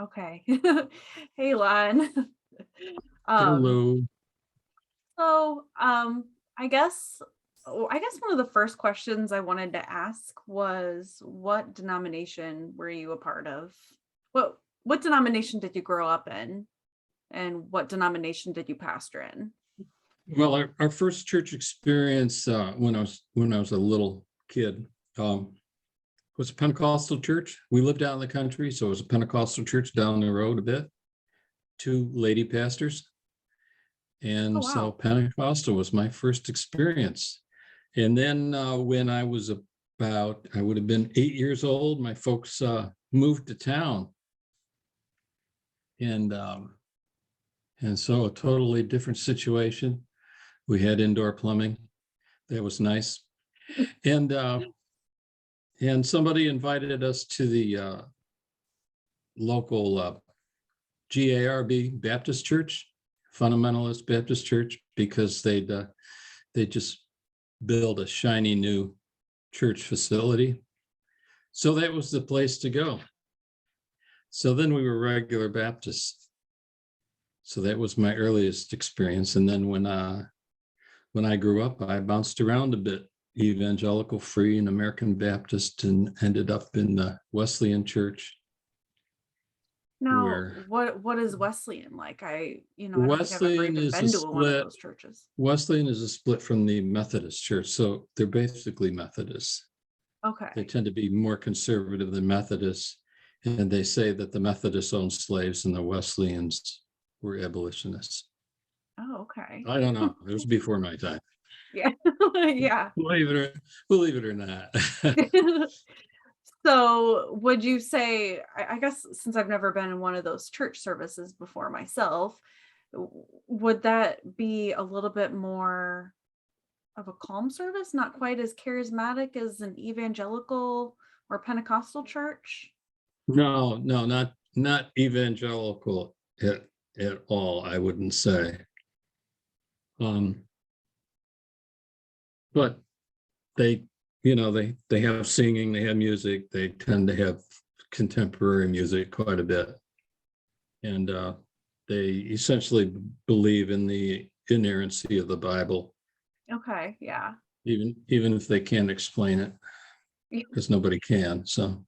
Okay. Hey, Lon. Um, Hello. so I guess one of the first questions I wanted to ask was, what denomination were you a part of? What denomination did you grow up in? And what denomination did you pastor in? Well, our first church experience when I was a little kid was a Pentecostal church. We lived out in the country, so it was a Pentecostal church down the road a bit. 2 lady pastors, and Oh, so wow. Pentecostal was my first experience. And then when I was I would have been 8 years old, my folks moved to town, and so a totally different situation. We had indoor plumbing. That was nice. And somebody invited us to the local GARB Baptist Church, Fundamentalist Baptist Church, because they just built a shiny new church facility. So that was the place to go. So then we were regular Baptists. So that was my earliest experience. And then when I grew up, I bounced around a bit, Evangelical, Free, and American Baptist, and ended up in the Wesleyan Church. Now, what is Wesleyan like? I don't think I've ever Wesleyan even is been a to one of split. those churches. Wesleyan is a split from the Methodist Church, so they're basically Methodists. They Okay. tend to be more conservative than Methodists, and they say that the Methodists owned slaves and the Wesleyans were abolitionists. Oh, okay. I don't know. It was before my time. Yeah. Yeah. Believe it or not. So would you say, I guess since I've never been in one of those church services before myself, would that be a little bit more of a calm service, not quite as charismatic as an evangelical or Pentecostal church? No, not evangelical at all, I wouldn't say. But they they have singing, they have music, they tend to have contemporary music quite a bit, and they essentially believe in the inerrancy of the Bible, Okay, yeah. even if they can't explain it, because nobody can. So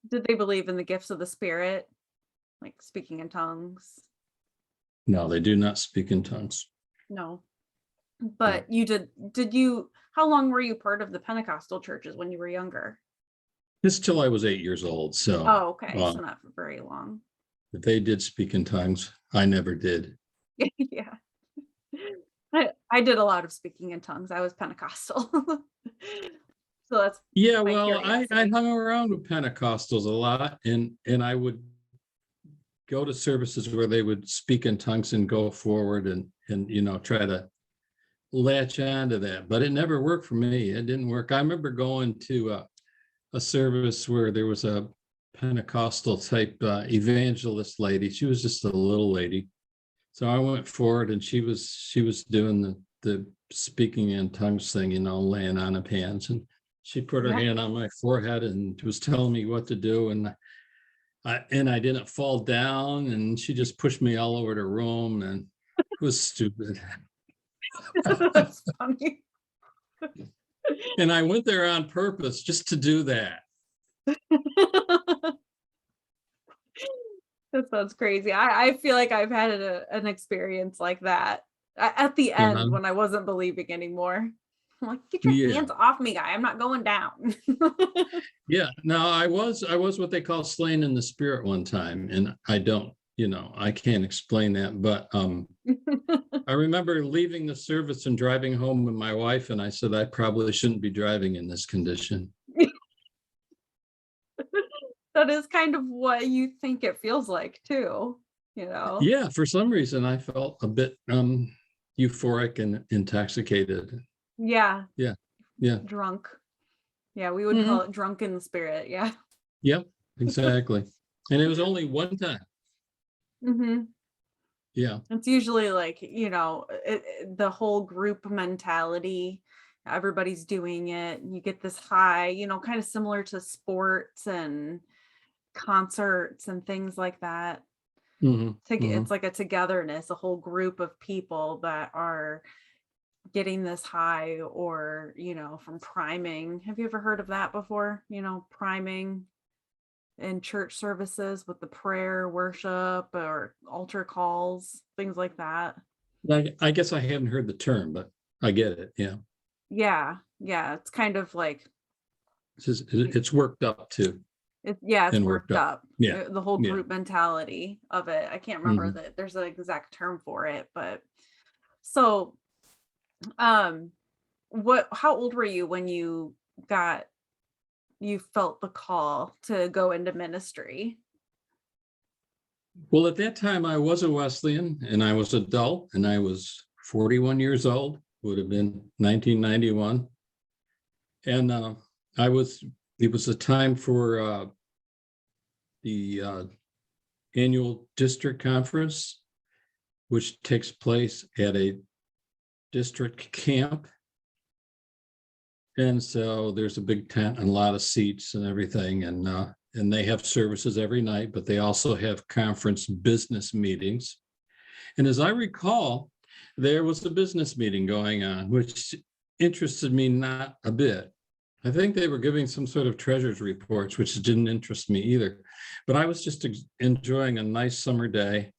Did they believe in the gifts of the Spirit, like speaking in tongues? no, they do not speak in tongues. No. But you did you, how long were you part of the Pentecostal churches when you were younger? Just till I was 8 years old. So Oh, okay. So not for very long. they did speak in tongues. I never did. Yeah. I did a lot of speaking in tongues. I was Pentecostal. So that's Yeah, my well, I curiosity. hung around with Pentecostals a lot, and I would go to services where they would speak in tongues and go forward and try to latch on to that, but it never worked for me. It didn't work. I remember going to a service where there was a Pentecostal type evangelist lady. She was just a little lady, so I went forward, and she was doing the speaking in tongues thing, laying on of hands, and she put her Yeah. hand on my forehead and was telling me what to do, and I didn't fall down, and she just pushed me all over the room, and it was stupid. That's funny. And I went there on purpose just to do that. That sounds crazy. I feel like I've had an experience like that at the end when I wasn't believing anymore. I'm like, get your hands off me, guy. I'm not going down. Yeah. No, I was what they call slain in the spirit one time, and I can't explain that, but I remember leaving the service and driving home with my wife, and I said I probably shouldn't be driving in this condition. That is kind of what you think it feels like too, Yeah, for some reason I felt a bit euphoric and intoxicated. Yeah. Yeah. Drunk. Yeah, we would call it drunk in the spirit. Yeah. Yep, exactly. And it was only one time. Mm-hmm. Yeah. It's usually like, the whole group mentality everybody's doing it. And you get this high, kind of similar to sports and concerts and things like that. It's Hmm. like a togetherness, a whole group of people that are getting this high, or from priming. Have you ever heard of that before? Priming in church services with the prayer, worship, or altar calls, things like that. I guess I haven't heard the term, but I get it. Yeah. Yeah, it's kind of like It's worked up to it's and worked worked up. up. Yeah. The whole Yeah. group mentality of it. I can't remember Hmm. that there's an exact term for it, but so um how old were you when you felt the call to go into ministry? Well, at that time, I was a Wesleyan and I was adult and I was 41 years old, would have been 1991. And it was a time for the annual district conference, which takes place at a district camp. And so there's a big tent and a lot of seats and everything. And they have services every night, but they also have conference business meetings. And as I recall, there was a business meeting going on, which interested me not a bit. I think they were giving some sort of treasurer's reports, which didn't interest me either. But I was just enjoying a nice summer day,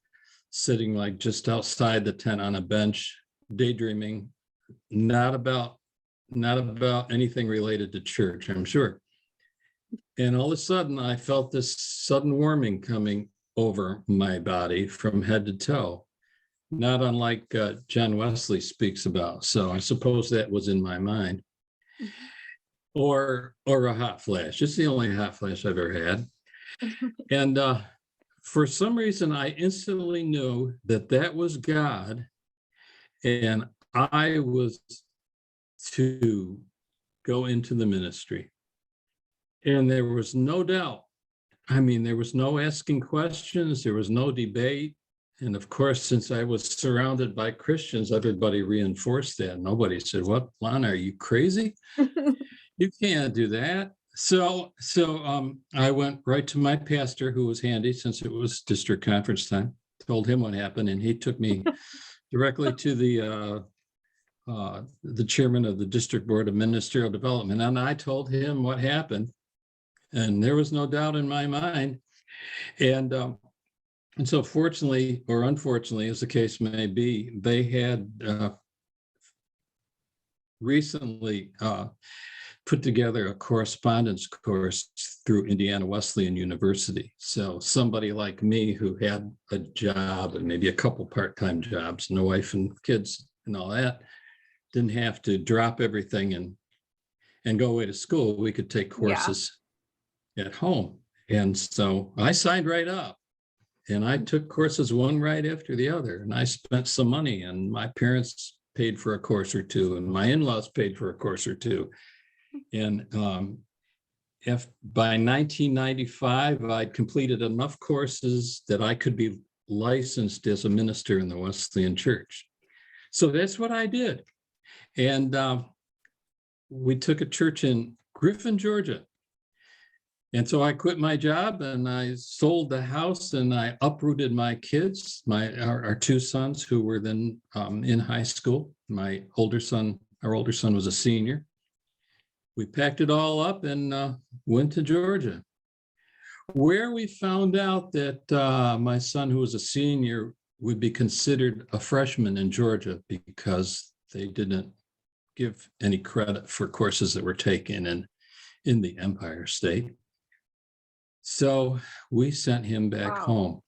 sitting like just outside the tent on a bench, daydreaming, not about anything related to church, I'm sure. And all of a sudden, I felt this sudden warming coming over my body from head to toe, not unlike John Wesley speaks about. So I suppose that was in my mind, or a hot flash. It's the only hot flash I've ever had. And for some reason, I instantly knew that that was God, and I was to go into the ministry. And there was no doubt. I mean, there was no asking questions, there was no debate. And of course, since I was surrounded by Christians, everybody reinforced that. Nobody said, "What, Lon, are you crazy? You can't do that." So I went right to my pastor, who was handy since it was district conference time, told him what happened, and he took me directly to the chairman of the district board of ministerial development. And I told him what happened. And there was no doubt in my mind. And so fortunately, or unfortunately, as the case may be, they had recently put together a correspondence course through Indiana Wesleyan University. So somebody like me who had a job and maybe a couple part-time jobs and a wife and kids and all that, didn't have to drop everything and go away to school. We could take Yeah. courses at home. And so I signed right up, and I took courses one right after the other. And I spent some money, and my parents paid for a course or two, and my in-laws paid for a course or two. And if by 1995, I'd completed enough courses that I could be licensed as a minister in the Wesleyan Church. So that's what I did. And we took a church in Griffin, Georgia. And so I quit my job and I sold the house and I uprooted my kids, our two sons who were then in high school. Our older son was a senior. We packed it all up and went to Georgia, where we found out that my son, who was a senior, would be considered a freshman in Georgia because they didn't give any credit for courses that were taken in the Empire State. So we sent him back Wow. home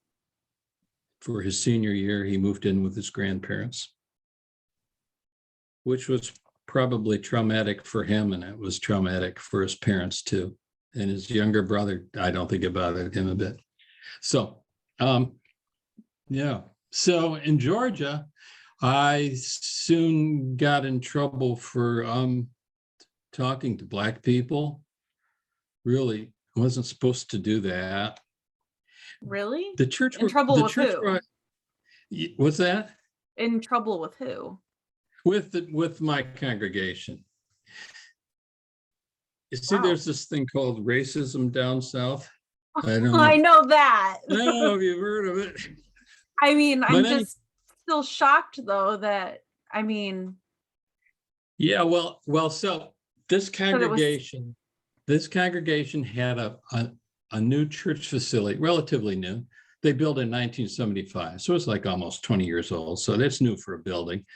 for his senior year. He moved in with his grandparents, which was probably traumatic for him, and it was traumatic for his parents too. And his younger brother, I don't think it bothered him a bit. So, yeah. So in Georgia, I soon got in trouble for talking to Black people. Really wasn't supposed to do that. Really? The church In trouble with church who? what's that? In trouble with who? With my congregation. You see, Wow. there's this thing called racism down south. I don't I know. know that. I don't know if you've heard of it. I mean, I'm But just still shocked though that, I mean, yeah, well, so this that it was, congregation had a new church facility, relatively new. They built in 1975, so it's like almost 20 years old. So that's new for a building,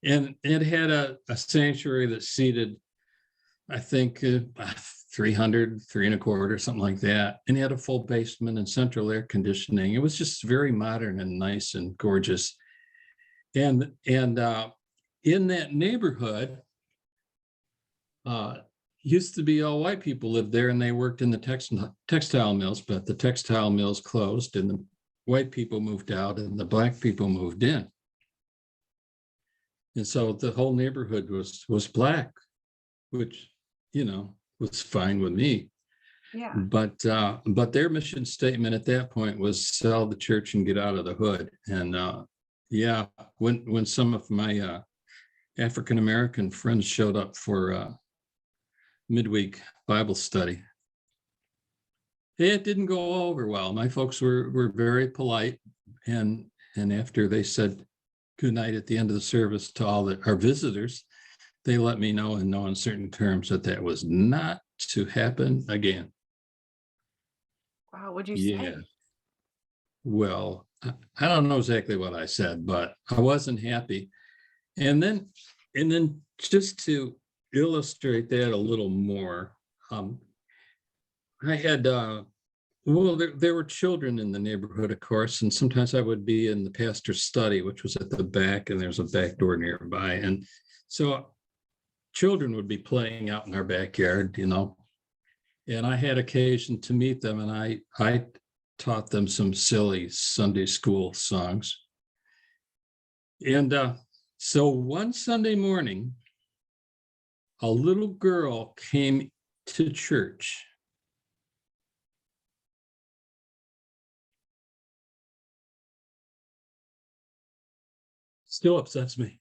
and it had a sanctuary that seated, I think, 300, 325, something like that, and it had a full basement and central air conditioning. It was just very modern and nice and gorgeous, and in that neighborhood. Used to be all white people lived there, and they worked in the textile mills, but the textile mills closed and the white people moved out and the black people moved in. And so the whole neighborhood was black, which, was fine with me. yeah. But their mission statement at that point was sell the church and get out of the hood. And yeah, when some of my African-American friends showed up for midweek Bible study, it didn't go over well. My folks were very polite, and after they said good night at the end of the service to all our visitors, they let me know in no uncertain terms that was not to happen again. Wow, what'd you Yeah. say? Well, I don't know exactly what I said, but I wasn't happy. And then just to illustrate that a little more, I had there were children in the neighborhood, of course, and sometimes I would be in the pastor's study, which was at the back, and there's a back door nearby, and so children would be playing out in our backyard, and I had occasion to meet them, and I taught them some silly Sunday school songs. And so one Sunday morning, a little girl came to church. Still upsets me.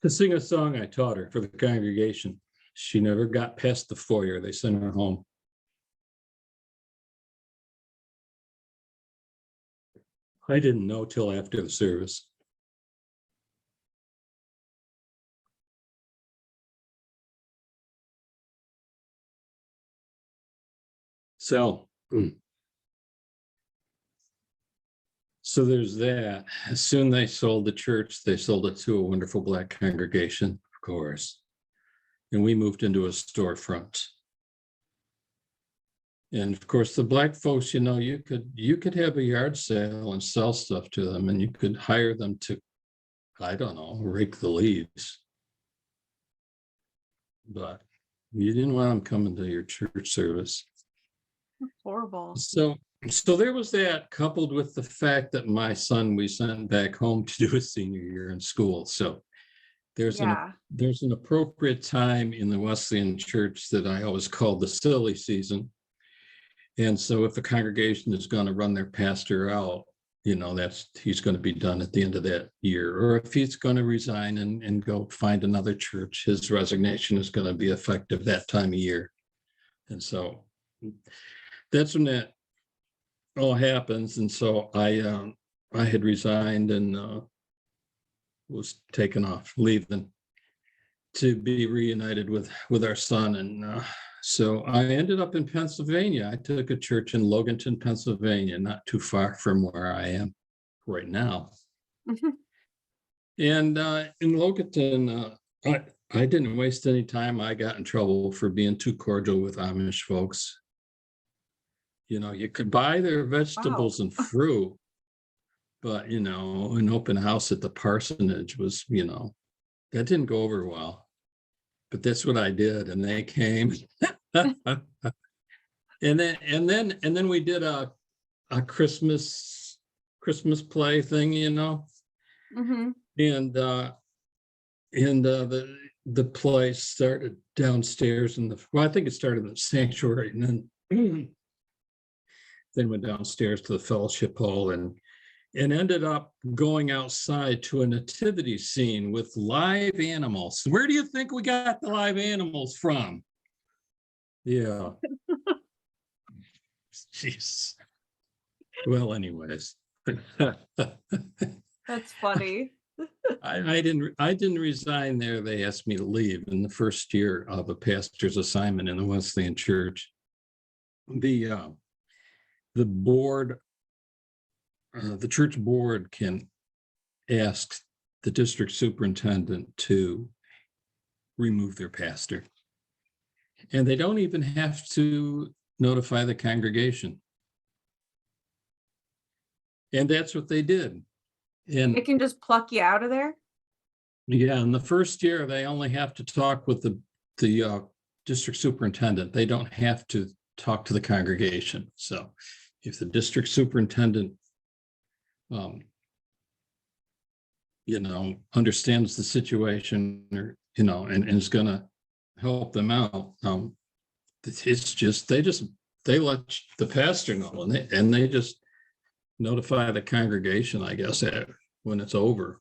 To sing a song I taught her for the congregation. She never got past the foyer. They sent her home. I didn't know till after the service. So there's that. As soon they sold the church, they sold it to a wonderful black congregation, of course. And we moved into a storefront. And of course, the black folks, you could have a yard sale and sell stuff to them, and you could hire them to, I don't know, rake the leaves. But you didn't want them coming to your church service. That's horrible. So there was that, coupled with the fact that my son we sent back home to do his senior year in school. So there's an appropriate time in the Wesleyan Church that I always call the silly season. And so if the congregation is going to run their pastor out, he's going to be done at the end of that year. Or if he's going to resign and go find another church, his resignation is going to be effective that time of year. And so that's when that all happens. And so I had resigned and was taken off, leaving to be reunited with our son. And so I ended up in Pennsylvania. I took a church in Loganton, Pennsylvania, not too far from where I am right now. Mm-hmm. And in Loganton, I didn't waste any time. I got in trouble for being too cordial with Amish folks. You could buy their vegetables and fruit, but, an open house at the parsonage was, that didn't go over well. But that's what I did, and they came. and then we did a Christmas play thing, Mm-hmm. And the play started downstairs I think it started in the sanctuary, and then then went downstairs to the fellowship hall, and and ended up going outside to a nativity scene with live animals. Where do you think we got the live animals from? Yeah. Jeez. Well, anyways. That's funny. I didn't resign there. They asked me to leave in the first year of a pastor's assignment in the Wesleyan Church. The board, the church board can ask the district superintendent to remove their pastor. And they don't even have to notify the congregation. And that's what they did. And They can just pluck you out of there? yeah, in the first year, they only have to talk with the district superintendent. They don't have to talk to the congregation. So if the district superintendent, understands the situation, or, and is going to help them out, it's just, they let the pastor know, and they just notify the congregation, I guess, when it's over.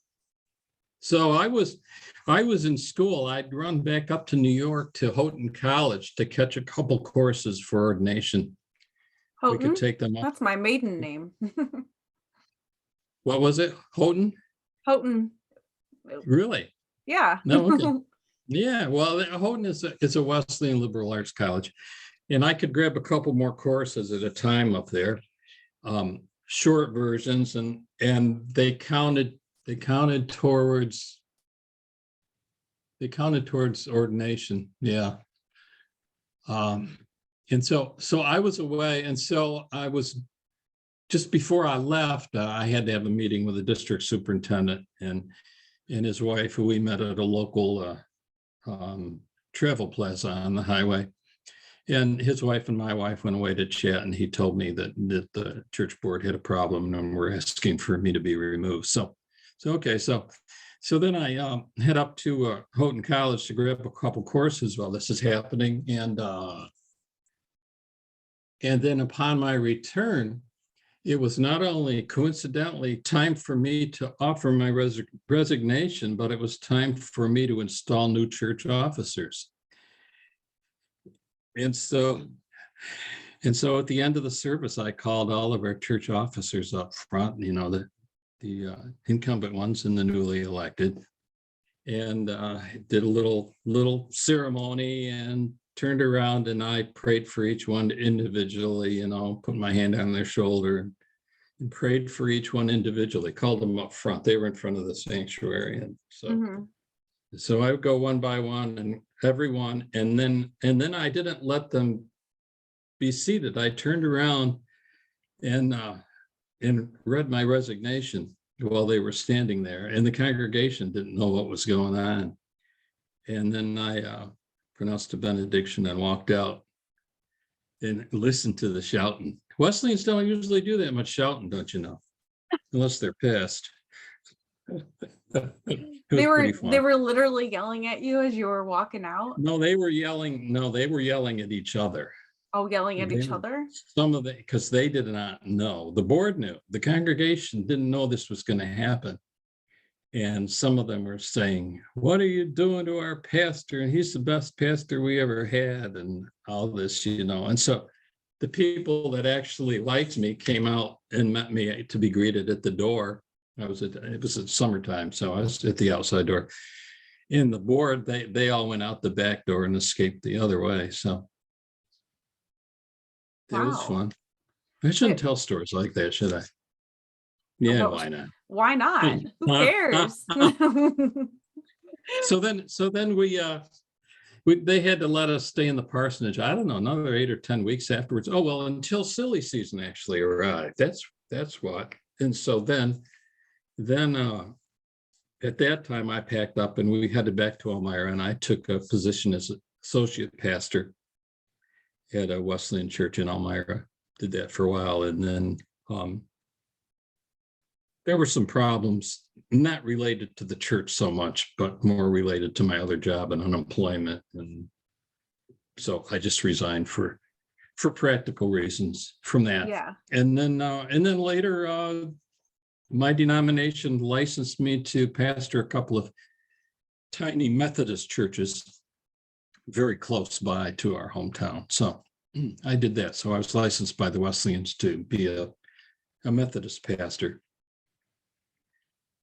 So I was in school. I'd run back up to New York to Houghton College to catch a couple courses for ordination. Houghton? We could take them up. That's my maiden name. What was it? Houghton? Houghton. Really? Yeah. No, okay. Yeah, well, Houghton is a Wesleyan liberal arts college, and I could grab a couple more courses at a time up there, short versions, and they counted towards ordination. Yeah. And so I was away, and so I was, just before I left, I had to have a meeting with the district superintendent and his wife, who we met at a local travel plaza on the highway. And his wife and my wife went away to chat, and he told me that the church board had a problem and were asking for me to be removed. So then I head up to Houghton College to grab a couple courses while this is happening. And then upon my return, it was not only coincidentally time for me to offer my resignation, but it was time for me to install new church officers. And so at the end of the service, I called all of our church officers up front, the incumbent ones and the newly elected, and did a little ceremony and turned around, and I prayed for each one individually, put my hand on their shoulder and prayed for each one individually, called them up front. They were in front of the sanctuary. And so I would go one by one and everyone, and then I didn't let them be seated. I turned around and read my resignation while they were standing there, and the congregation didn't know what was going on. And then I pronounced a benediction and walked out and listened to the shouting. Wesleyans don't usually do that much shouting, don't you know? Unless they're pissed. They were literally yelling at you as you were walking out? No, they were yelling at each other. Oh, yelling at each other? Some of because they did not know. The board knew. The congregation didn't know this was going to happen. And some of them were saying, "What are you doing to our pastor? And he's the best pastor we ever had," and all this, And so the people that actually liked me came out and met me to be greeted at the door. It was at summertime, so I was at the outside door. In the board, they all went out the back door and escaped the other way. So it was fun. I shouldn't tell stories like that, should I? Yeah, why not? Why not? Who cares? So then they had to let us stay in the parsonage. I don't know, another 8 or 10 weeks afterwards. Oh well, until silly season actually arrived. That's what. And so then at that time I packed up and we headed back to Elmira, and I took a position as associate pastor at a Wesleyan Church in Elmira. Did that for a while, and then there were some problems not related to the church so much, but more related to my other job and unemployment. And so I just resigned for practical reasons from that. Yeah. And then later my denomination licensed me to pastor a couple of tiny Methodist churches very close by to our hometown. So I did that. So I was licensed by the Wesleyans to be a Methodist pastor.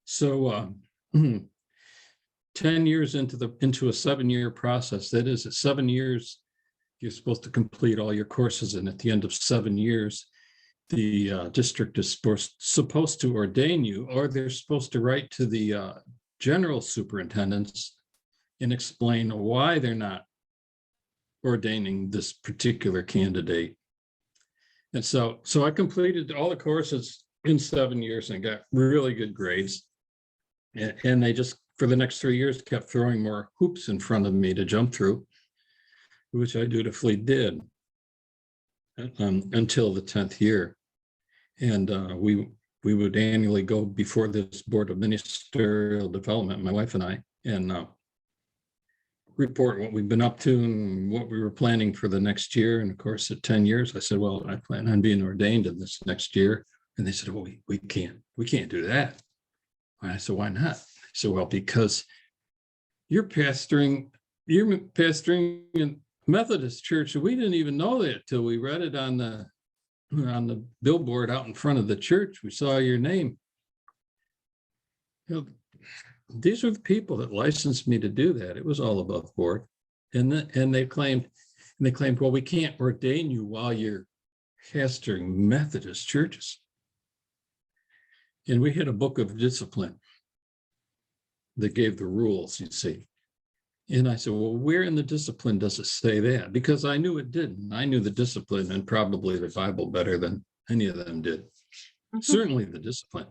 So 10 years into a 7-year process, that is, at 7 years, you're supposed to complete all your courses. And at the end of 7 years, the district is supposed to ordain you, or they're supposed to write to the general superintendents and explain why they're not ordaining this particular candidate. And so I completed all the courses in 7 years and got really good grades. And they just, for the next 3 years, kept throwing more hoops in front of me to jump through, which I dutifully did until the 10th year. And we would annually go before this Board of Ministerial Development, my wife and I, and report what we've been up to and what we were planning for the next year. And of course, at 10 years, I said, well, I plan on being ordained in this next year. And they said, well, we can't do that. And I said, why not? I said, well, because you're pastoring in Methodist church. We didn't even know that till we read it on the billboard out in front of the church. We saw your name. You know, these are the people that licensed me to do that. It was all above board. And they claimed, well, we can't ordain you while you're pastoring Methodist churches. And we had a book of discipline that gave the rules, you see. And I said, well, where in the discipline does it say that? Because I knew it didn't. I knew the discipline and probably the Bible better than any of them did. Certainly the discipline.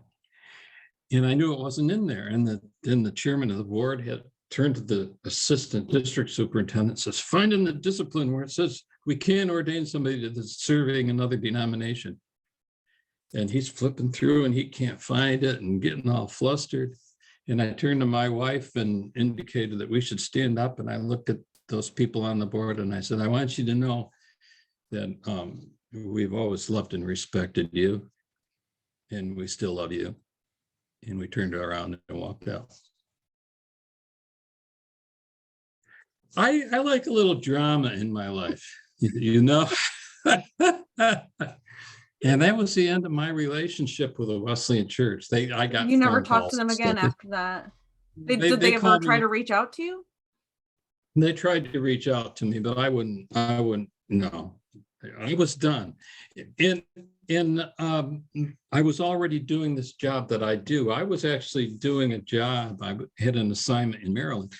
And I knew it wasn't in there. And then the chairman of the board had turned to the assistant district superintendent and says, find in the discipline where it says we can't ordain somebody that's serving another denomination. And he's flipping through and he can't find it and getting all flustered. And I turned to my wife and indicated that we should stand up. And I looked at those people on the board and I said, I want you to know that we've always loved and respected you. And we still love you. And we turned around and walked out. I like a little drama in my life, you know? And that was the end of my relationship with the Wesleyan Church. I got You never phone talked calls to them and again stuff. after that? Did they ever called try me. to reach out to you? They tried to reach out to me, but I wouldn't, no. I was done. And I was already doing this job that I do. I was actually doing a job. I had an assignment in Maryland.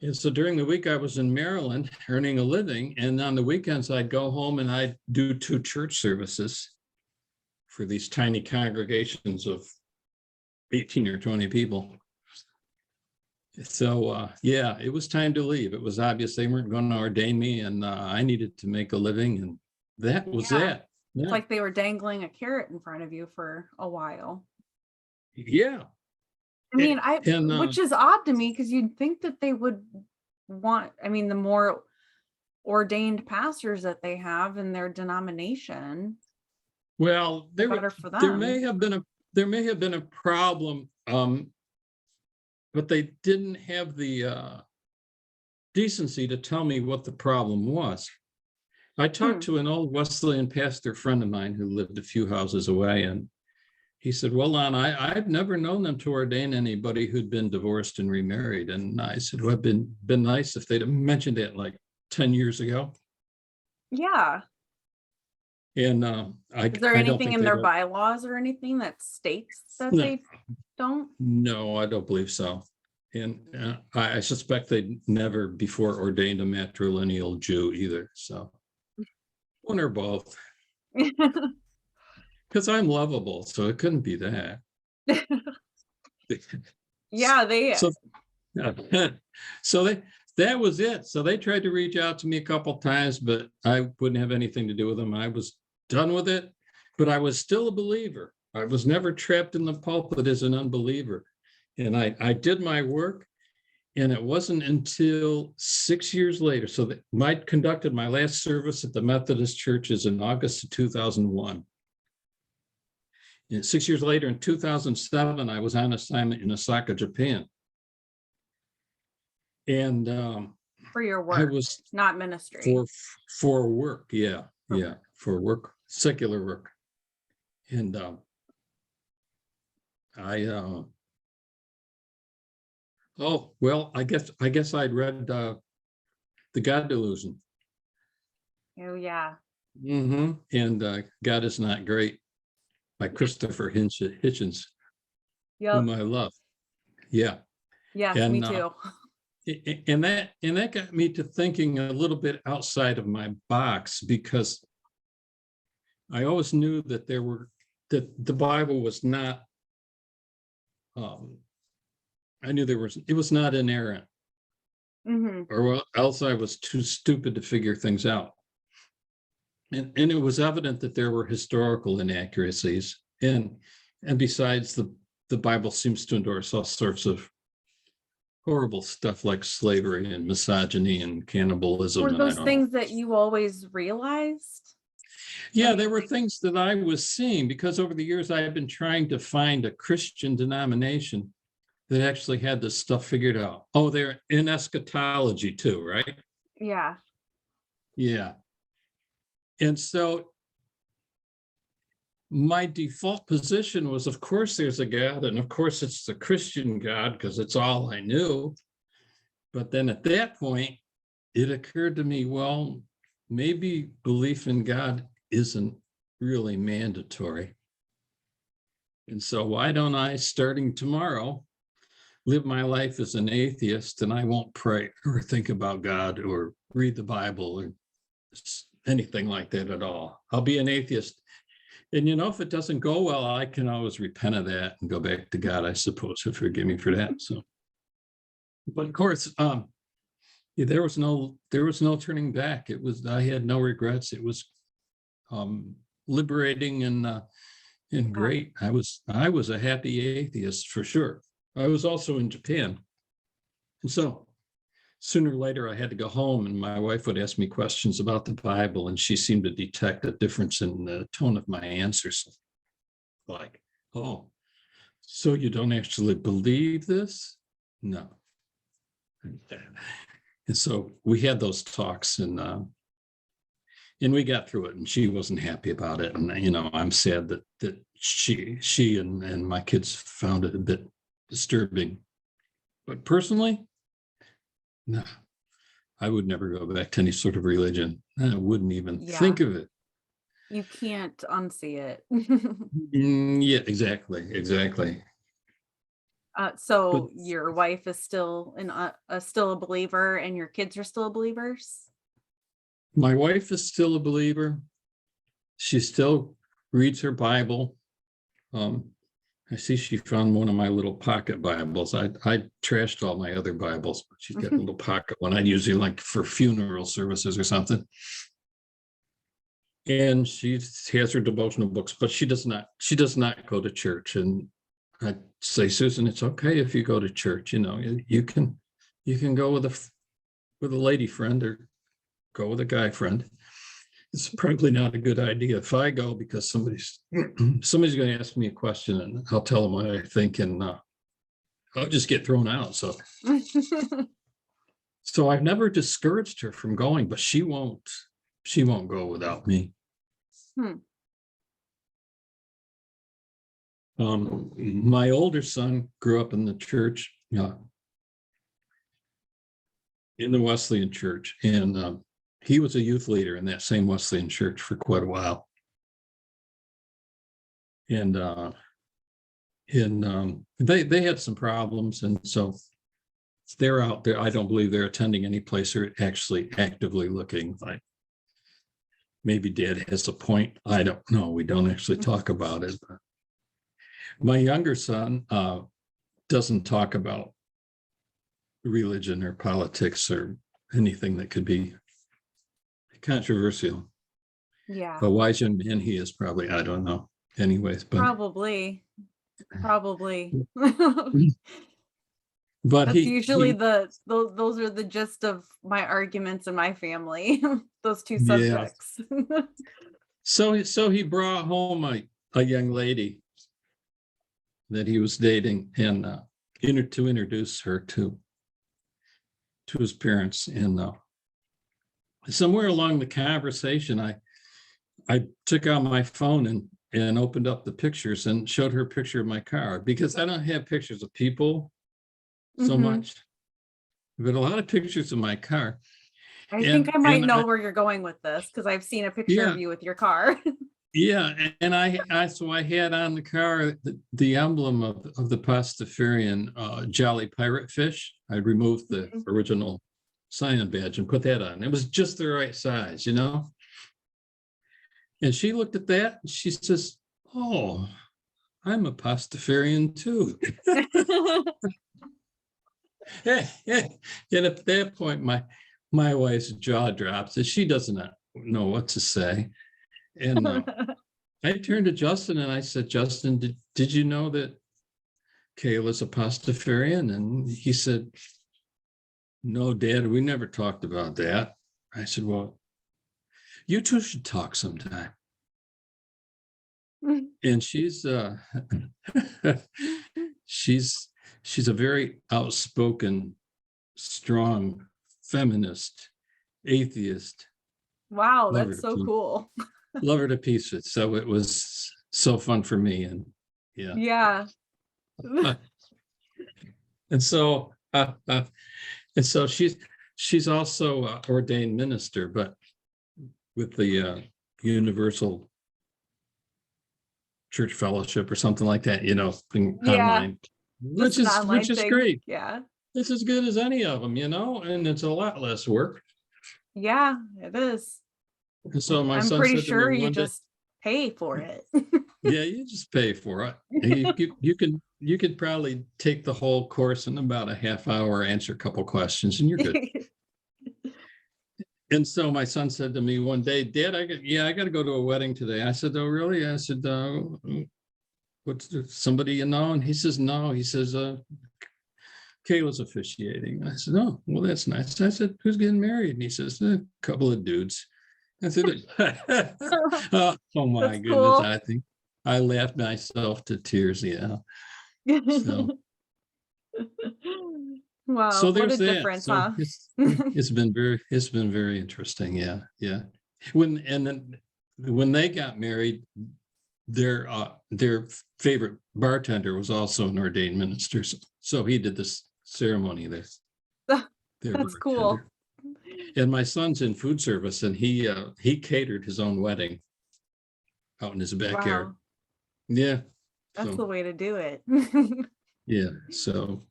And so during the week I was in Maryland earning a living, and on the weekends I'd go home and I'd do 2 church services for these tiny congregations of 18 or 20 people. So yeah, it was time to leave. It was obvious they weren't going to ordain me, and I needed to make a living, and that was that. Yeah. It's like they were dangling a carrot in front of you for a while. Yeah. I mean, which is odd to me, because you'd think that they would want, I mean, the more ordained pastors that they have in their denomination, well, better for them. there may have been a problem, but they didn't have the decency to tell me what the problem was. I talked to an old Wesleyan pastor friend of mine who lived a few houses away, and he said, well, Lon, I've never known them to ordain anybody who'd been divorced and remarried. And I said, well, it'd been nice if they'd have mentioned it like 10 years ago. Yeah. And is there anything in their bylaws or anything that states that they don't? No, I don't believe so. And I suspect they'd never before ordained a matrilineal Jew either. So one or both. Because I'm lovable, so it couldn't be that. Yeah, that was it. So they tried to reach out to me a couple of times, but I wouldn't have anything to do with them. I was done with it, but I was still a believer. I was never trapped in the pulpit as an unbeliever. And I did my work, and it wasn't until 6 years later. So I conducted my last service at the Methodist churches in August of 2001. And 6 years later, in 2007, I was on assignment in Osaka, Japan. And For your I work, was not ministry. for work. Yeah. Okay. Yeah. For work, secular work. And I guess I'd read the God Delusion. Oh yeah. And God is Not Great by Christopher Hitchens, Yep. whom I love. Yeah. Yes, And me too. and that got me to thinking a little bit outside of my box, because I always knew that that the Bible was not, I knew it was not inerrant, or else I was too stupid to figure things out. And it was evident that there were historical inaccuracies, and besides, the Bible seems to endorse all sorts of horrible stuff like slavery and misogyny and cannibalism. Were And I those don't things know. that you always realized? Yeah, there were things that I was seeing, because over the years I've been trying to find a Christian denomination that actually had this stuff figured out. Oh, they're in eschatology too, right? Yeah. Yeah. And so my default position was, of course, there's a God, and of course, it's the Christian God, because it's all I knew. But then at that point, it occurred to me, well, maybe belief in God isn't really mandatory. And so why don't I, starting tomorrow, live my life as an atheist, and I won't pray or think about God or read the Bible or anything like that at all. I'll be an atheist. And if it doesn't go well, I can always repent of that and go back to God, I suppose, to forgive me for that. So, but of course, there was no turning back. I had no regrets. It was liberating and great. I was a happy atheist for sure. I was also in Japan, and so sooner or later I had to go home, and my wife would ask me questions about the Bible, and she seemed to detect a difference in the tone of my answers. Like, oh, so you don't actually believe this? No. And so we had those talks, and we got through it, and she wasn't happy about it. And, I'm sad that she and my kids found it a bit disturbing. But personally, no, I would never go back to any sort of religion. I wouldn't even think of it. You can't unsee it. Yeah, exactly. So your wife is still still a believer, and your kids are still believers? My wife is still a believer. She still reads her Bible. I see she found one of my little pocket Bibles. I trashed all my other Bibles, but she's got a little pocket one I usually like for funeral services or something. And she has her devotional books, but she does not go to church. And I say, Susan, it's okay if you go to church. You can go with a lady friend, or go with a guy friend. It's probably not a good idea if I go, because somebody's going to ask me a question, and I'll tell them what I think, and I'll just get thrown out. So I've never discouraged her from going, but she won't go without me. My older son grew up in the church, in the Wesleyan Church, and he was a youth leader in that same Wesleyan Church for quite a while. And they had some problems, and so they're out there. I don't believe they're attending any place or actually actively looking. Like, maybe Dad has a point. I don't know. We don't actually talk about it. But my younger son doesn't talk about religion or politics or anything that could be controversial. Yeah. A wise young man he is, probably. I don't know. Anyways, but Probably. But That's usually those are the gist of my arguments in my family. Those two subjects. So he brought home a young lady that he was dating, and to introduce her to his parents. And somewhere along the conversation, I took out my phone and opened up the pictures and showed her a picture of my car, because I don't have pictures of people so much, but a lot of pictures of my car. I think I might And know where you're going with this, because I've seen a picture yeah, of you with your car. yeah, and so I had on the car the emblem of the Pastafarian Jolly Pirate fish. I removed the original sign-in badge and put that on. It was just the right size, you know. And she looked at that and she says, "Oh, I'm a Pastafarian too." And at that point, my wife's jaw drops, and she doesn't know what to say. And I turned to Justin and I said, "Justin, did you know that Kayla's a Pastafarian?" And he said, "No, Dad, we never talked about that." I said, "Well, you two should talk sometime." And she's she's a very outspoken, strong feminist, atheist. Wow, Love her that's to so pieces. cool. Love her to pieces. So it was so fun for me, and yeah. Yeah. And so she's also a ordained minister, but with the Universal Church Fellowship or something like that, you know, Yeah, online, just an online which is thing. great. Yeah. It's as good as any of them, you know, and it's a lot less work. Yeah, it is. And so my I'm son pretty said to me sure you one day, just pay for it. "Yeah, you just pay for it. And you could probably take the whole course in about a half hour, answer a couple questions, and you're good." And so my son said to me one day, "Dad, I got to go to a wedding today." I said, "Oh, really?" I said, "What's somebody you know?" And he says, "No." He says, "Kayla's officiating." I said, "Oh, well, that's nice." I said, "Who's getting married?" And he says, "A couple of dudes." I said, "Oh my That's goodness." cool. I think I laughed myself to tears. Yeah. So Wow, what a there's that. difference, So huh? it's been very interesting. Yeah. Yeah. Then when they got married, their favorite bartender was also an ordained minister. So he did this ceremony, their That's cool. bartender. And my son's in food service, and he catered his own wedding out in his backyard. Wow, Yeah. that's the So way to do it. yeah. So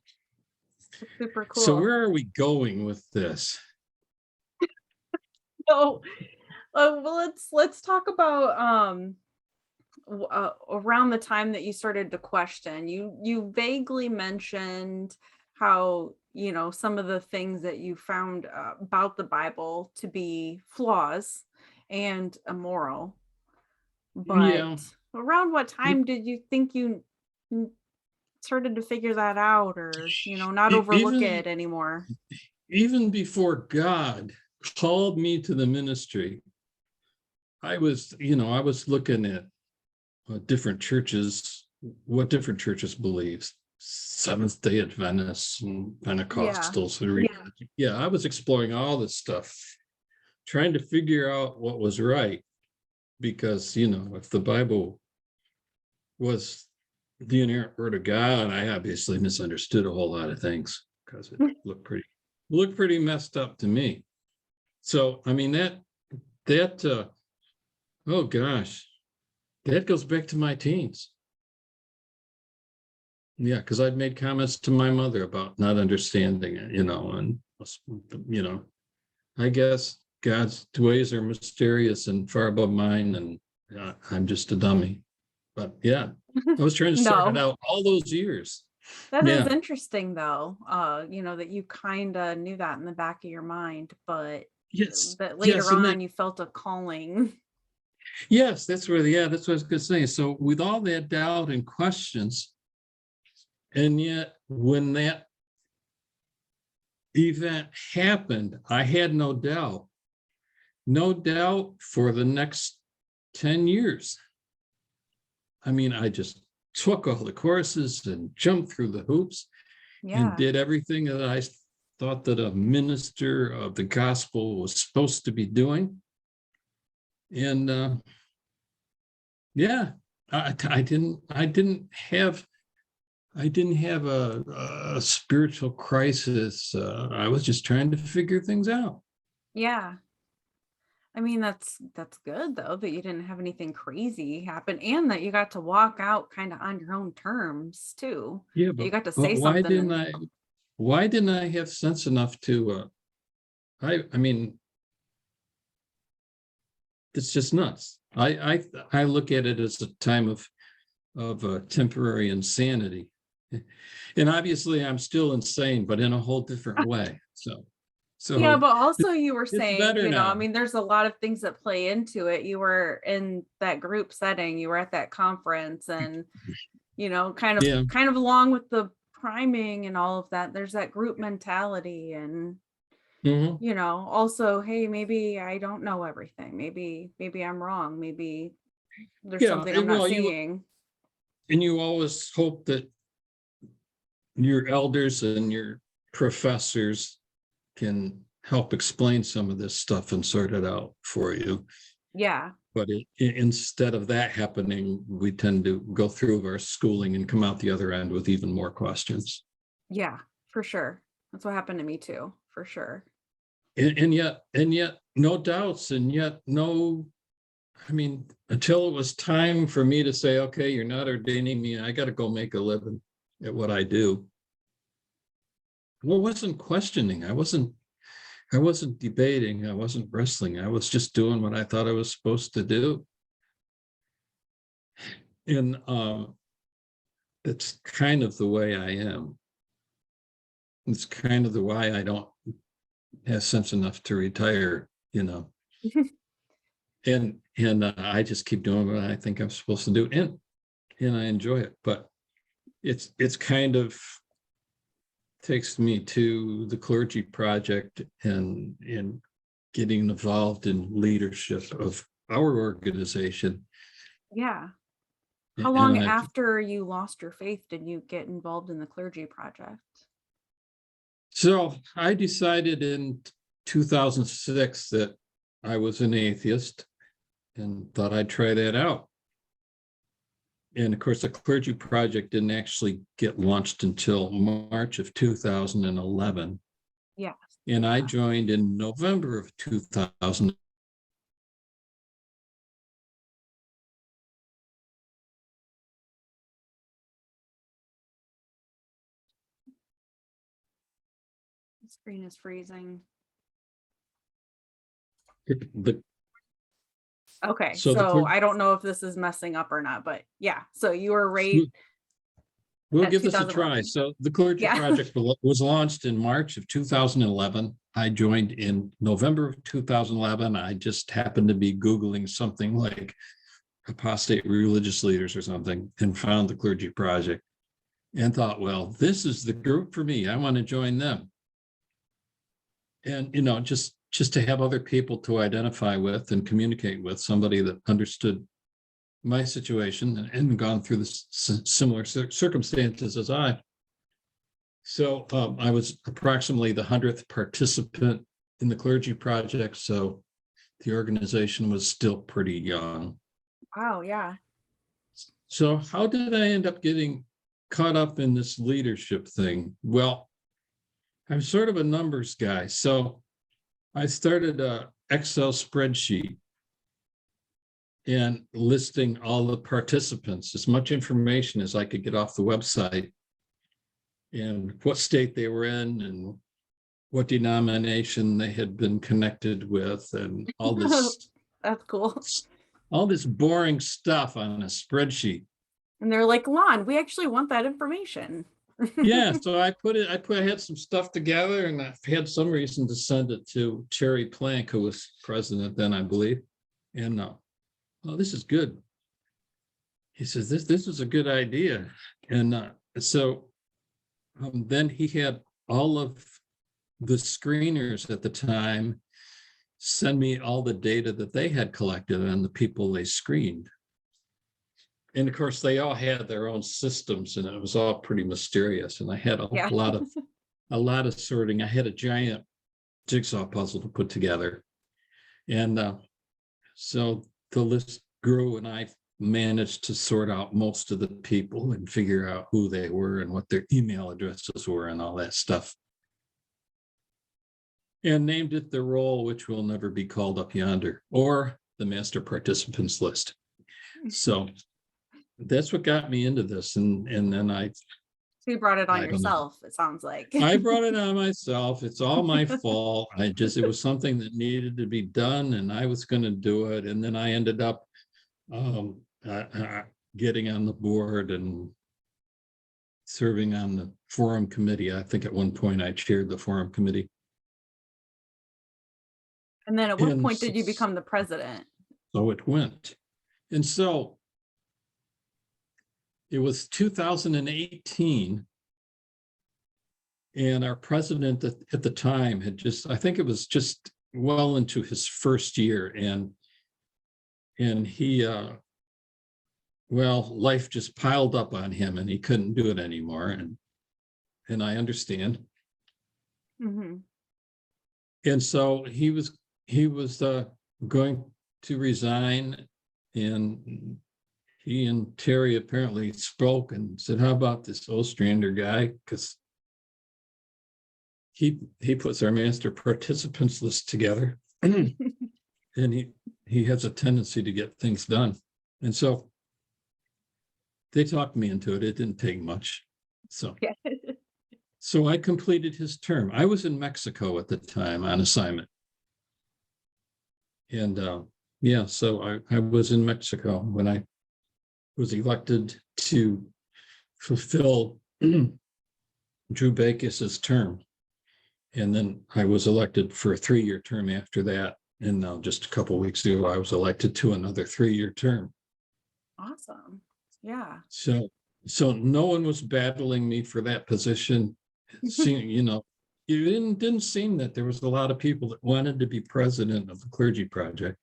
Super where cool. are we going with this? So, well, let's talk about around the time that you started to question. You vaguely mentioned how, you know, some of the things that you found about the Bible to be flaws and immoral. But Yeah. around what E- time did you think you n- started to figure that out, or, you know, not overlook Even it anymore? before God called me to the ministry, I was looking at different churches, what different churches believe, Seventh Day Adventists and Yeah. Pentecostals. Yeah, I was exploring all this stuff, trying to figure out what was right, because if the Bible was the inerrant word of God, I obviously misunderstood a whole lot of things, because it looked pretty messed up to me. So I mean that oh gosh, that goes back to my teens. Yeah, because I'd made comments to my mother about not understanding it, and I guess God's ways are mysterious and far above mine, and I'm just a dummy. But yeah, I was trying to sort it No. out all those years. That is Yeah. interesting though, you know, that you kind of knew that in the back of your mind, but Yes. that Yes. later And then on you felt a calling. yes, that's what I was gonna say. So with all that doubt and questions, and yet when that event happened, I had no doubt. No doubt for the next 10 years. I mean, I just took all the courses and jumped through the hoops and Yeah. did everything that I thought that a minister of the gospel was supposed to be doing. And yeah, I didn't have a spiritual crisis. I was just trying to figure things out. Yeah. I mean, that's good though, that you didn't have anything crazy happen and that you got to walk out kind of on your own terms too. Yeah, That you got to but say something and why didn't I have sense enough to I mean, it's just nuts. I look at it as a time of temporary insanity. And obviously I'm still insane, but in a whole different way. yeah, So but also you were it's saying, better I now. mean, there's a lot of things that play into it. You were in that group setting, you were at that conference and, kind of Yeah. along with the priming and all of that, there's that group mentality and, Mhm. also, hey, maybe I don't know everything. Maybe I'm wrong. Maybe there's Yeah. something I'm And not well, seeing. you always hope that your elders and your professors can help explain some of this stuff and sort it out for you. Yeah. But instead of that happening, we tend to go through our schooling and come out the other end with even more questions. Yeah, for sure. That's what happened to me too, for sure. And yet no doubts, and yet no, I mean, until it was time for me to say, okay, you're not ordaining me, I got to go make a living at what I do. I wasn't questioning. I wasn't debating. I wasn't wrestling. I was just doing what I thought I was supposed to do. And it's kind of the way I am. It's kind of the why I don't have sense enough to retire, and I just keep doing what I think I'm supposed to do, and I enjoy it. But it's kind of takes me to the Clergy Project and getting involved in leadership of our organization. Yeah. How And long I've after you lost your faith did you get involved in the Clergy Project? So I decided in 2006 that I was an atheist and thought I'd try that out. And of course, the Clergy Project didn't actually get launched until March of 2011. Yeah. And I joined in November of 2000. The screen is freezing. The, Okay, so so the I don't know if this is messing up or not, but yeah, so you were right we'll at give this a try. 2011. So the Clergy Yeah. Project was launched in March of 2011. I joined in November of 2011. I just happened to be Googling something like apostate religious leaders or something and found the Clergy Project and thought, well, this is the group for me. I want to join them. And, just to have other people to identify with and communicate with, somebody that understood my situation and gone through the similar circumstances as I. So I was approximately the 100th participant in the Clergy Project. So the organization was still pretty young. Wow, yeah. So how did I end up getting caught up in this leadership thing? Well, I'm sort of a numbers guy. So I started a Excel spreadsheet and listing all the participants, as much information as I could get off the website, and what state they were in and what denomination they had been connected with, and all this That's cool. boring stuff on a spreadsheet. And they're like, Lon, we actually want that information. Yeah, so I had some stuff together, and I had some reason to send it to Cherry Plank, who was president then, I believe. And oh, this is good. He says, this is a good idea. And so then he had all of the screeners at the time send me all the data that they had collected on the people they screened. and of course they all had their own systems, and it was all pretty mysterious. And I had a Yeah. lot of sorting. I had a giant jigsaw puzzle to put together, and so the list grew, and I managed to sort out most of the people and figure out who they were and what their email addresses were and all that stuff. And named it the roll which will never be called up yonder, or the master participants list. So that's what got me into this. And then So you brought it on I don't know. yourself, it sounds like. I brought it on myself. It's all my fault. It was something that needed to be done, and I was going to do it. And then I ended up getting on the board and serving on the forum committee. I think at one point I chaired the forum committee. And then at what And point did you become the president? So it went. And so it was 2018. And our president at the time had I think it was just well into his first year. And he, life just piled up on him and he couldn't do it anymore. And I understand. Mm-hmm. And so he was going to resign, and he and Terry apparently spoke and said, how about this Ostrander guy? Because he puts our master participants list together and he has a tendency to get things done. And so they talked me into it. It didn't take much. So I completed his term. I was in Mexico at the time on assignment. And so I was in Mexico when I was elected to fulfill Drew Backus's term. And then I was elected for a 3-year term after that. And now just a couple of weeks ago, I was elected to another 3-year term. Awesome. Yeah. So no one was battling me for that position. It didn't seem that there was a lot of people that wanted to be president of the Clergy Project.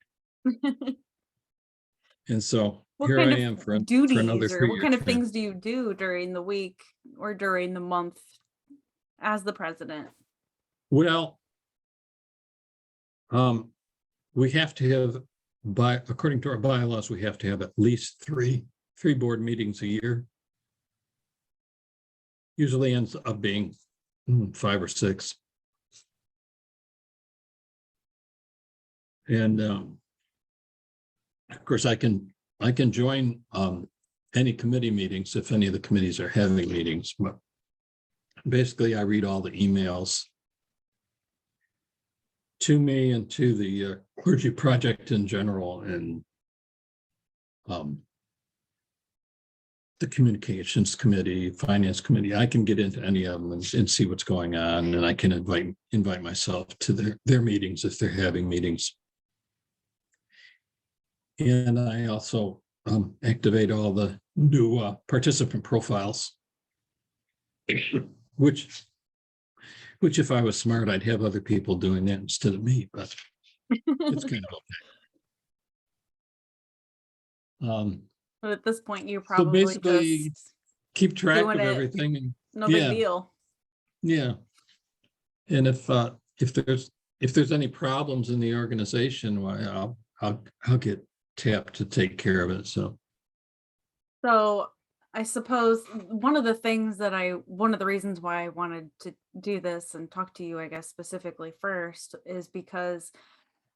And so here I am for another 3 years. What kind of things do you do during the week or during the month as the president? Well, we have to have, according to our bylaws, we have to have at least three board meetings a year. Usually ends up being 5 or 6. And of course, I can join any committee meetings if any of the committees are having meetings. But basically, I read all the emails to me and to the Clergy Project in general, and the communications committee, finance committee. I can get into any of them and see what's going on, and I can invite myself to their meetings if they're having meetings. And I also activate all the new participant profiles, which if I was smart, I'd have other people doing that instead of me, but it's kind of okay. But at this point, you probably so basically just keep track of everything. And no big deal. Yeah. And if there's any problems in the organization, why I'll get tapped to take care of it. So I suppose one of the reasons why I wanted to do this and talk to you, I guess, specifically first, is because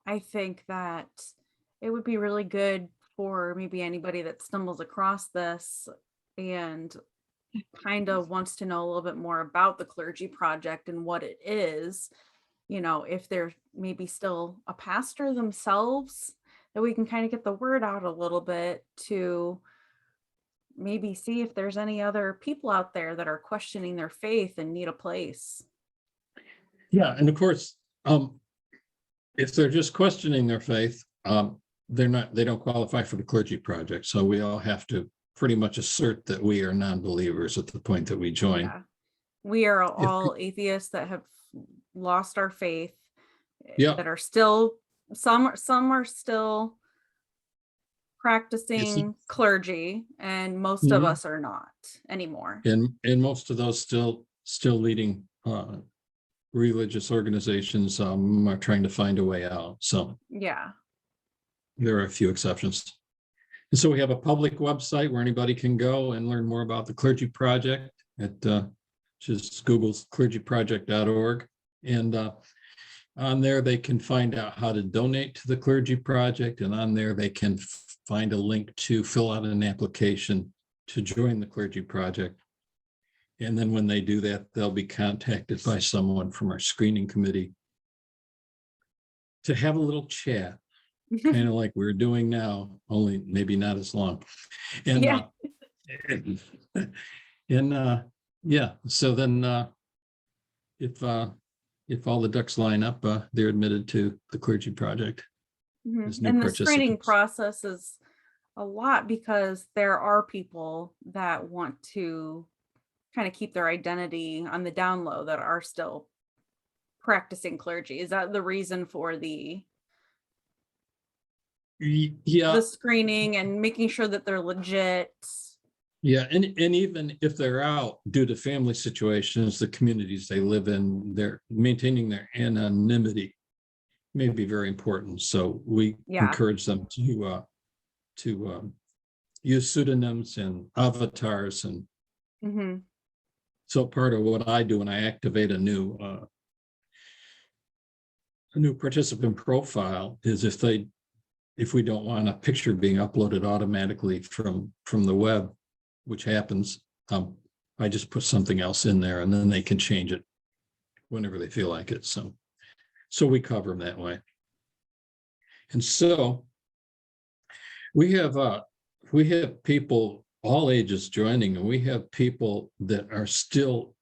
I think that it would be really good for maybe anybody that stumbles across this and kind of wants to know a little bit more about the Clergy Project and what it is, if they're maybe still a pastor themselves, that we can kind of get the word out a little bit to maybe see if there's any other people out there that are questioning their faith and need a place. Yeah, and of course, if they're just questioning their faith, they don't qualify for the Clergy Project. So we all have to pretty much assert that we are non-believers at the point that we join. Yeah. We are all atheists that have lost our faith. Yeah. That are still some are still practicing clergy, and most of us are not anymore. and most of those still leading religious organizations are trying to find a way out. So Yeah. there are a few exceptions. And so we have a public website where anybody can go and learn more about the Clergy Project at just Google's clergyproject.org. And on there, they can find out how to donate to the Clergy Project. And on there, they can find a link to fill out an application to join the Clergy Project. And then when they do that, they'll be contacted by someone from our screening committee to have a little chat, kind of like we're doing now, only maybe not as long. And Yeah. Yeah, so then if all the ducks line up, they're admitted to the Clergy Project as new And the screening participants. process is a lot because there are people that want to kind of keep their identity on the down low that are still practicing clergy. Is that the reason for the Yeah, screening and making sure that they're legit? yeah, and even if they're out due to family situations, the communities they live in, they're maintaining their anonymity may be very important. So we encourage them to use pseudonyms and avatars. And so part of what I do when I activate a new participant profile is if we don't want a picture being uploaded automatically from the web, which happens, I just put something else in there and then they can change it whenever they feel like it. So we cover them that way. And so we have people all ages joining, and we have people that are still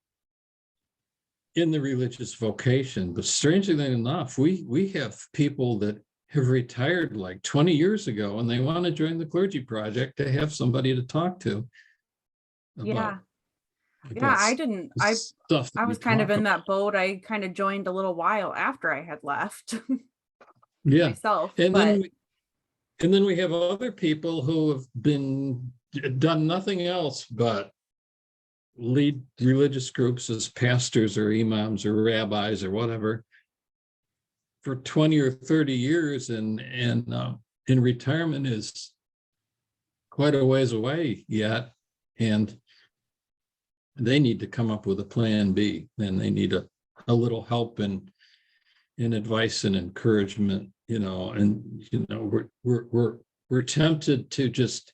in the religious vocation. But strangely enough, we have people that have retired like 20 years ago and they want to join the Clergy Project to have somebody to talk to. Yeah, I didn't. I was kind of in that boat. I kind of joined a little while after I had left. Yeah. Myself. And then we have other people who have done nothing else but lead religious groups as pastors or imams or rabbis or whatever for 20 or 30 years, and in retirement is quite a ways away yet, and they need to come up with a plan B, and they need a little help and advice and encouragement, and we're tempted to just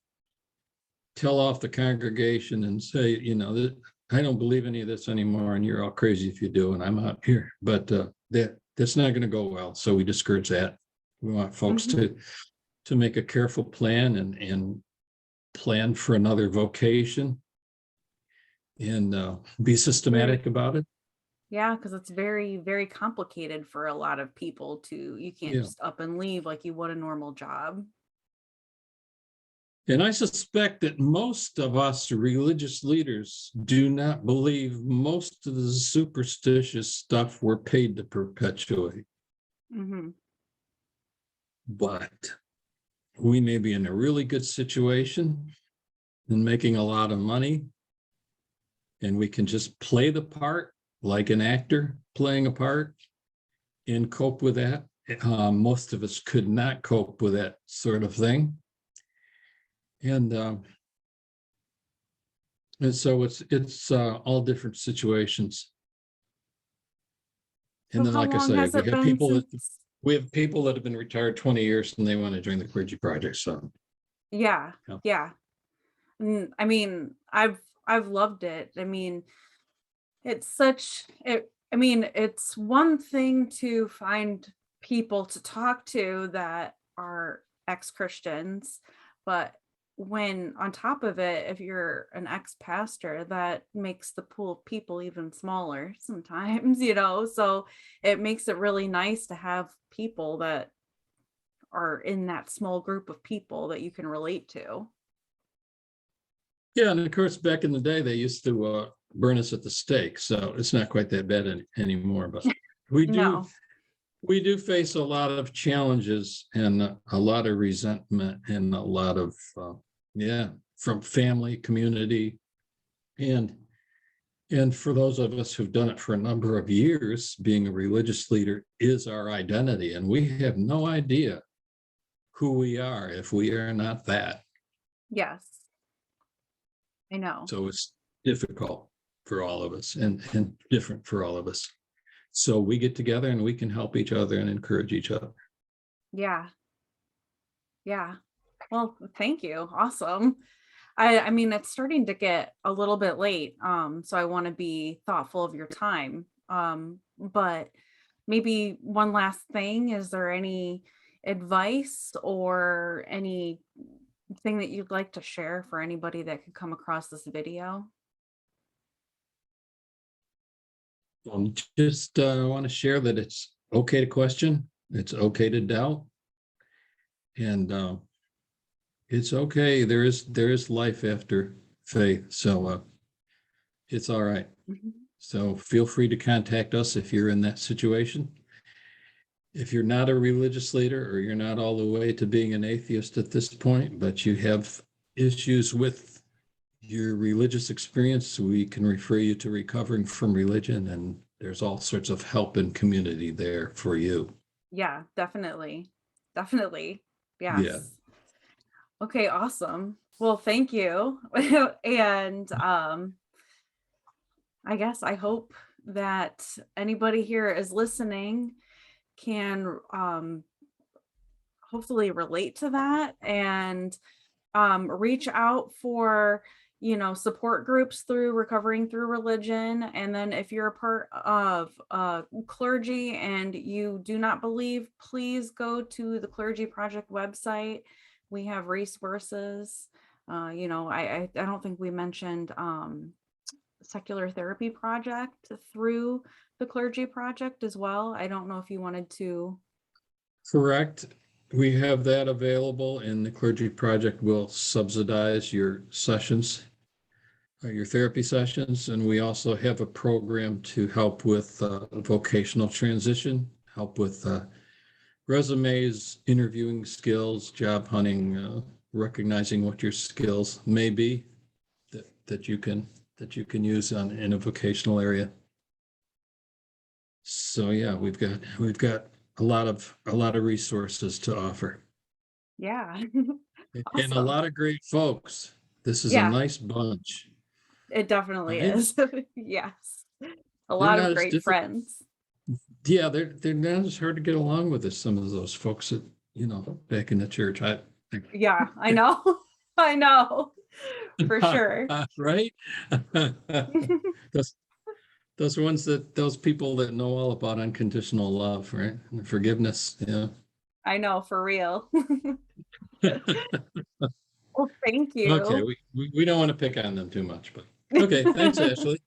tell off the congregation and say, that I don't believe any of this anymore, and you're all crazy if you do, and I'm out here. But that's not going to go well. So we discourage that. We want folks to make a careful plan and plan for another vocation and be systematic about it. Yeah, because it's very, very complicated for a lot of people you can't just up and leave like you would a normal job. And I suspect that most of us religious leaders do not believe most of the superstitious stuff we're paid to perpetuate. But we may be in a really good situation and making a lot of money, and we can just play the part like an actor playing a part and cope with that. Most of us could not cope with that sort of thing. And so it's all different situations. And then, like I say, we have people that have been retired 20 years and they want to join the Clergy Project. So yeah. I mean, I've loved it. I mean, it's one thing to find people to talk to that are ex-Christians, but when on top of it, if you're an ex-pastor, that makes the pool of people even smaller sometimes, so it makes it really nice to have people that are in that small group of people that you can relate to. Yeah, and of course, back in the day, they used to burn us at the stake, so it's not quite that bad anymore. But we do. No. We do face a lot of challenges and a lot of resentment and a lot of, from family, community. And for those of us who've done it for a number of years, being a religious leader is our identity. And we have no idea who we are if we are not that. Yes, I know. So it's difficult for all of us and different for all of us. So we get together and we can help each other and encourage each other. Yeah. Yeah. Well, thank you. Awesome. I mean, it's starting to get a little bit late. So I want to be thoughtful of your time. But maybe one last thing, is there any advice or anything that you'd like to share for anybody that could come across this video? Just want to share that it's okay to question, it's okay to doubt, and it's okay. There is life after faith, so it's all right. Mhm. So feel free to contact us if you're in that situation. If you're not a religious leader or you're not all the way to being an atheist at this point, but you have issues with your religious experience, we can refer you to Recovering from Religion, and there's all sorts of help and community there for you. Yeah, definitely. Definitely. Yes. Yeah. Okay, awesome. Well, thank you. And I guess I hope that anybody here is listening can hopefully relate to that and reach out for, support groups through Recovering Through Religion. And then if you're a part of clergy and you do not believe, please go to the Clergy Project website. We have resources. I don't think we mentioned Secular Therapy Project through the Clergy Project as well. I don't know if you wanted to. Correct. We have that available, and the Clergy Project will subsidize your sessions, your therapy sessions. And we also have a program to help with vocational transition, help with resumes, interviewing skills, job hunting, recognizing what your skills may be that you can use in a vocational area. So yeah, we've got a lot of resources to offer. Yeah. And a Awesome. lot of great folks. This is a Yeah, nice bunch. it definitely Right? is. Yes. A They're lot of not as great difficult. friends. Yeah, they're not as hard to get along with as some of those folks that, back in the church. Yeah, I know. I know. For sure. Right? Those those people that know all about unconditional love, right? And forgiveness. Yeah. I know, for real. Well, thank Okay, you. we don't want to pick on them too much, but okay, thanks, Ashley.